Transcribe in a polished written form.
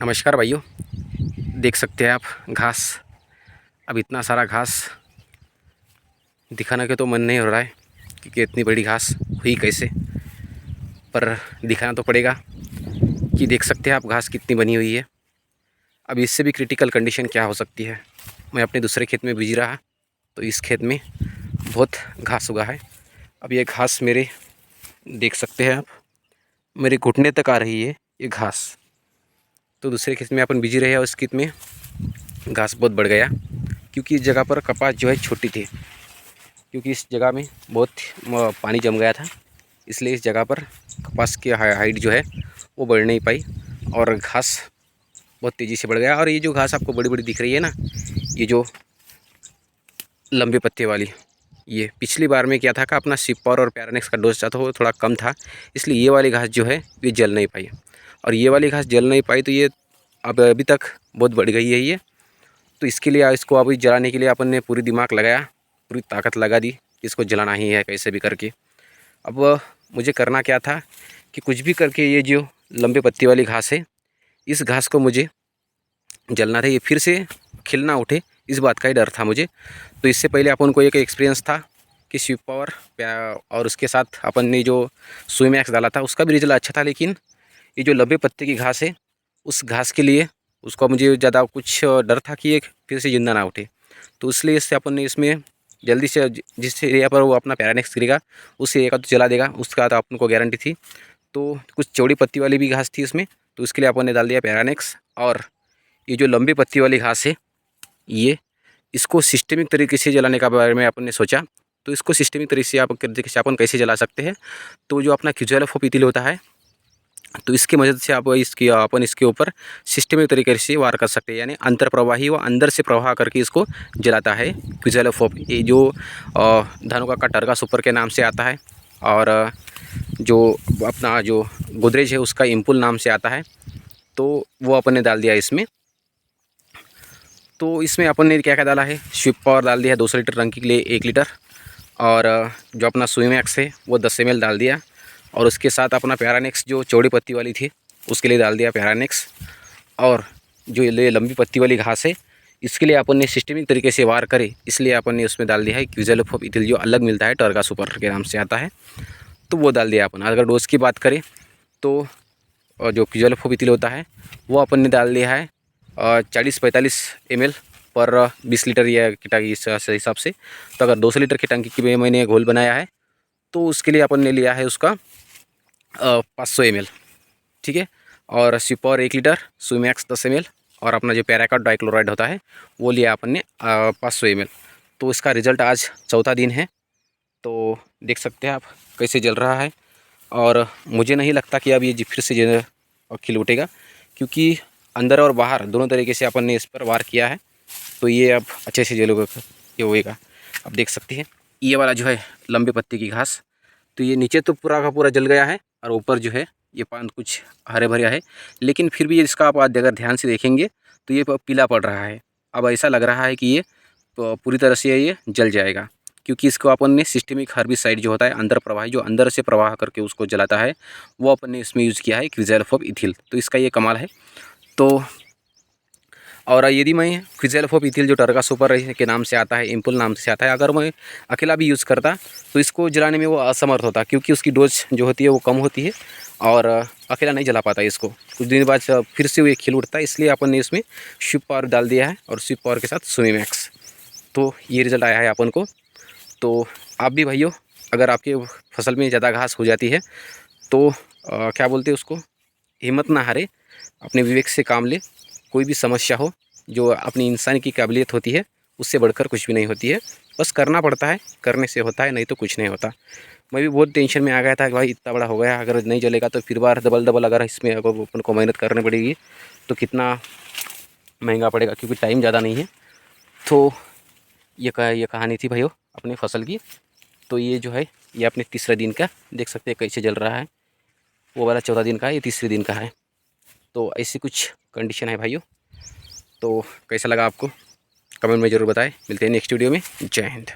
नमस्कार भाइयों, देख सकते हैं आप घास। अब इतना सारा घास दिखाने के तो मन नहीं हो रहा है क्योंकि इतनी बड़ी घास हुई कैसे, पर दिखाना तो पड़ेगा कि देख सकते हैं आप घास कितनी बनी हुई है। अब इससे भी क्रिटिकल कंडीशन क्या हो सकती है। मैं अपने दूसरे खेत में बिजी रहा तो इस खेत में बहुत घास उगा है। अब ये घास मेरे देख सकते हैं आप, मेरे घुटने तक आ रही है ये घास। तो दूसरे खेत में अपन बिजी रहे और इस खेत में घास बहुत बढ़ गया क्योंकि इस जगह पर कपास जो है छोटी थी, क्योंकि इस जगह में बहुत पानी जम गया था, इसलिए इस जगह पर कपास की हाइट जो है वो बढ़ नहीं पाई और घास बहुत तेज़ी से बढ़ गया। और ये जो घास आपको बड़ी बड़ी दिख रही है ना, ये जो लंबे पत्ते वाली, ये पिछली बार में क्या था कि अपना सिपर और पैरानेक्स का डोज था वो थोड़ा कम था, इसलिए ये वाली घास जो है ये जल नहीं पाई। और ये वाली घास जल नहीं पाई तो ये अब अभी तक बहुत बढ़ गई है ये। तो इसके लिए इसको अभी जलाने के लिए अपन ने पूरी दिमाग लगाया, पूरी ताकत लगा दी, इसको जलाना ही है कैसे भी करके। अब मुझे करना क्या था कि कुछ भी करके ये जो लंबे पत्ती वाली घास है, इस घास को मुझे जलना था, ये फिर से खिलना उठे, इस बात का ही डर था मुझे। तो इससे पहले अपन को एक एक्सपीरियंस था कि स्वीप पावर और उसके साथ अपन ने जो सुई मैक्स डाला था उसका भी रिजल्ट अच्छा था, लेकिन ये जो लंबे पत्ते की घास है उस घास के लिए उसका मुझे ज़्यादा कुछ डर था कि ये फिर से जिंदा ना उठे। तो इसलिए इससे अपन ने इसमें जल्दी से जिस एरिया पर वो अपना पैरानेक्स गिरेगा उस एरिया का तो जला देगा, उसका तो अपन को गारंटी थी। तो कुछ चौड़ी पत्ती वाली भी घास थी इसमें, तो इसके लिए अपन ने डाल दिया पैरानेक्स। और ये जो लंबी पत्ती वाली घास है, ये इसको सिस्टमिक तरीके से जलाने का बारे में अपन ने सोचा। तो इसको सिस्टमिक तरीके से अपन कैसे जला सकते हैं, तो जो अपना क्यूजैलोफोपिथिल होता है, तो इसकी मदद से आप अपन इसके ऊपर सिस्टमिक तरीके से वार कर सकते हैं, यानी अंतर प्रवाही व अंदर से प्रवाह करके इसको जलाता है क्यूजैलोफोप। ये जो धनुका का टर्गा सुपर के नाम से आता है, और जो अपना जो गोदरेज है उसका इम्पुल नाम से आता है। तो वो अपन ने डाल दिया इसमें। तो इसमें अपन ने क्या क्या डाला है, स्वीप पावर डाल दिया 200 लीटर टंकी के लिए 1 लीटर, और जो अपना सुई मैक्स है वो 10 ml डाल दिया, और उसके साथ अपना पैरानेक्स जो चौड़ी पत्ती वाली थी उसके लिए डाल दिया पैरानेक्स। और जो ये लंबी पत्ती वाली घास है इसके लिए अपन ने सिस्टमिक तरीके से वार करे, इसलिए अपन ने उसमें डाल दिया है क्यूजैलोफोपिथिल, जो अलग मिलता है टर्गा सुपर के नाम से आता है, तो वो डाल दिया अपन। अगर डोज की बात करें तो जो क्यूजैलोफोपिथिल होता है वो अपन ने डाल दिया है 40-45 ml पर 20 लीटर या कीटा की हिसाब से। तो अगर 200 लीटर की टंकी की मैंने घोल बनाया है तो उसके लिए अपन ने लिया है उसका 500 ml, ठीक है। और सिपर 1 लीटर, सुमैक्स 10 ml, और अपना जो पैराक्वाट डाइक्लोराइड होता है वो लिया अपन ने 500 ml। तो इसका रिज़ल्ट आज चौथा दिन है, तो देख सकते हैं आप कैसे जल रहा है। और मुझे नहीं लगता कि अब ये फिर से खिल उठेगा, क्योंकि अंदर और बाहर दोनों तरीके से अपन ने इस पर वार किया है, तो ये अब अच्छे से जलेगा, ये होएगा। अब देख सकते हैं ये वाला जो है लंबे पत्ती की घास, तो ये नीचे तो पूरा का पूरा जल गया है, और ऊपर जो है ये पान कुछ हरे भरे है, लेकिन फिर भी इसका आप अगर ध्यान से देखेंगे तो ये पीला पड़ रहा है। अब ऐसा लग रहा है कि ये पूरी तरह से ये जल जाएगा, क्योंकि इसको अपन ने सिस्टमिक हर्बिसाइड जो होता है अंदर प्रवाही, जो अंदर से प्रवाह करके उसको जलाता है, वो अपन ने इसमें यूज़ किया है क्यूजैलोफोपिथिल। तो इसका ये कमाल है। तो और यदि मैं क्यूजैलोफोपिथिल जो टर्गा सुपर के नाम से आता है, इम्पुल नाम से आता है, अगर मैं अकेला भी यूज़ करता तो इसको जलाने में वो असमर्थ होता, क्योंकि उसकी डोज जो होती है वो कम होती है, और अकेला नहीं जला पाता इसको। कुछ दिन बाद फिर से वो खिल उठता है, इसलिए अपन ने इसमें स्वीप पावर डाल दिया है, और स्वीप पावर के साथ सुई मैक्स। तो ये रिज़ल्ट आया है अपन को। तो आप भी भाइयों, अगर आपके फसल में ज़्यादा घास हो जाती है तो क्या बोलते हैं उसको, हिम्मत ना हारे, अपने विवेक से काम ले। कोई भी समस्या हो, जो अपनी इंसान की काबिलियत होती है उससे बढ़कर कुछ भी नहीं होती है, बस करना पड़ता है, करने से होता है, नहीं तो कुछ नहीं होता। मैं भी बहुत टेंशन में आ गया था कि भाई इतना बड़ा हो गया, अगर नहीं जलेगा तो फिर बार डबल अगर इसमें अगर अपन को मेहनत करनी पड़ेगी तो कितना महंगा पड़ेगा, क्योंकि टाइम ज़्यादा नहीं है। तो ये कहानी थी भाइयों अपने फसल की। तो ये जो है ये अपने तीसरे दिन का देख सकते हैं कैसे जल रहा है, वो वाला चौथा दिन का है, ये तीसरे दिन का है। तो ऐसी कुछ कंडीशन है भाइयों। तो कैसा लगा आपको कमेंट में ज़रूर बताएं। मिलते हैं नेक्स्ट वीडियो में। जय हिंद।